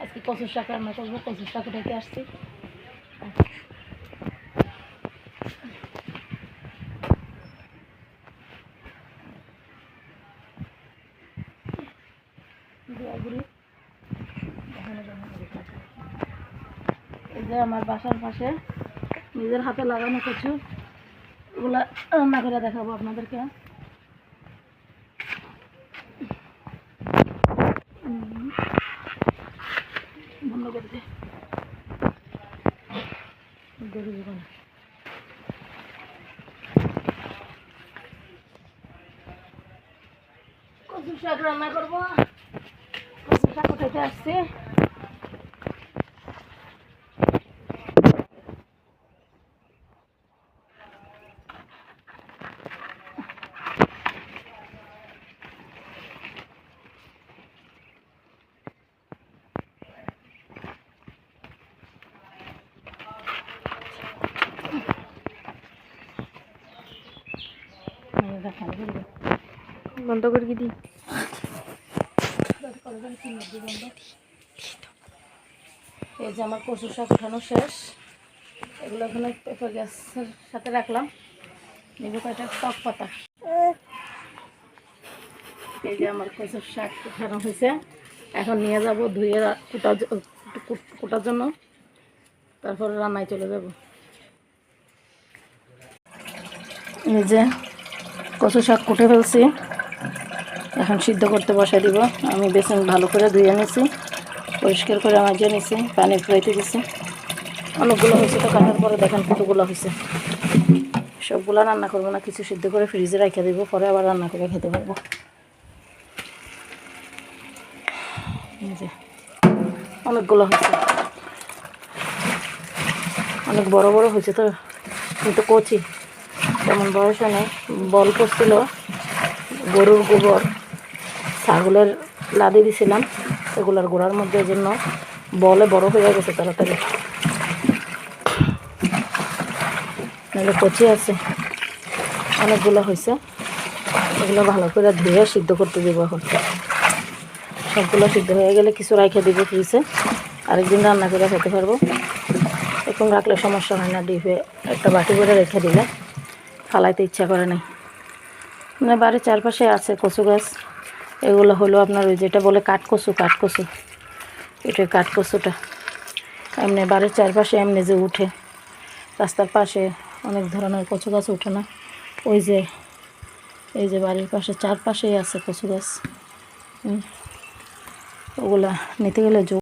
আজকে কচুর শাক রান্না করবো। কচুর শাক উঠাইতে আসছি। এই যে আমার বাসার পাশে নিজের হাতে লাগানো কচু, ওগুলা রান্না করে দেখাবো আপনাদেরকে। বন্ধ করে দে, গরু জীবন। কচুর শাক রান্না করবো। কচুর শাক উঠাইতে আসছি। বন্ধ করে কি দিই। এই যে আমার কচুর শাক উঠানো শেষ। এগুলো এখানে পেঁপে গ্যাসের সাথে রাখলাম। নেবো কয়টা টক পাতা। এই যে আমার কচুর শাক উঠানো হয়েছে। এখন নিয়ে যাব ধুয়ে কুটার জন্য, তারপরে রান্নায় চলে যাব। এই যে কচুর শাক কুটে ফেলছি, এখন সিদ্ধ করতে বসাই দিব। আমি বেসন ভালো করে ধুয়ে নিয়েছি, পরিষ্কার করে মাজিয়ে নিয়েছি, পানি ফুরাইতে দিয়েছি। অনেকগুলো হয়েছে তো কাটার পরে দেখেন কতগুলো হয়েছে। সবগুলো রান্না করবো না, কিছু সিদ্ধ করে ফ্রিজে রেখে দেবো, পরে আবার রান্না করে খেতে পারবো। এই যে অনেকগুলো হয়েছে, অনেক বড় বড় হয়েছে তো, কিন্তু কচি, তেমন বয়সে নেই। বল করছিল, গরুর গোবর ছাগলের লাদি দিছিলাম এগুলোর গোড়ার মধ্যে, জন্য বলে বড় হয়ে গেছে তাড়াতাড়ি, নাহলে কচি আছে। অনেকগুলো হয়েছে, এগুলো ভালো করে ধুয়ে সিদ্ধ করতে দেবো। এখন সবগুলো সিদ্ধ হয়ে গেলে কিছু রাখে দিব ফ্রিজে, আরেকদিন রান্না করে খেতে পারবো। এখন রাখলে সমস্যা হয় না, ডিপে একটা বাটি করে রেখে দিলে ফালাইতে ইচ্ছা করে নাই। মানে বাড়ির চারপাশে আছে কচু গাছ। এগুলো হলো আপনার ওই যেটা বলে কাঠকচু, কাঠকচু, এটা কাঠকচুটা এমনি বাড়ির চারপাশে এমনি যে উঠে, রাস্তার পাশে অনেক ধরনের কচু গাছ উঠে না, ওই যে এই যে বাড়ির পাশে চারপাশেই আছে কচু গাছ। ওগুলা নিতে গেলে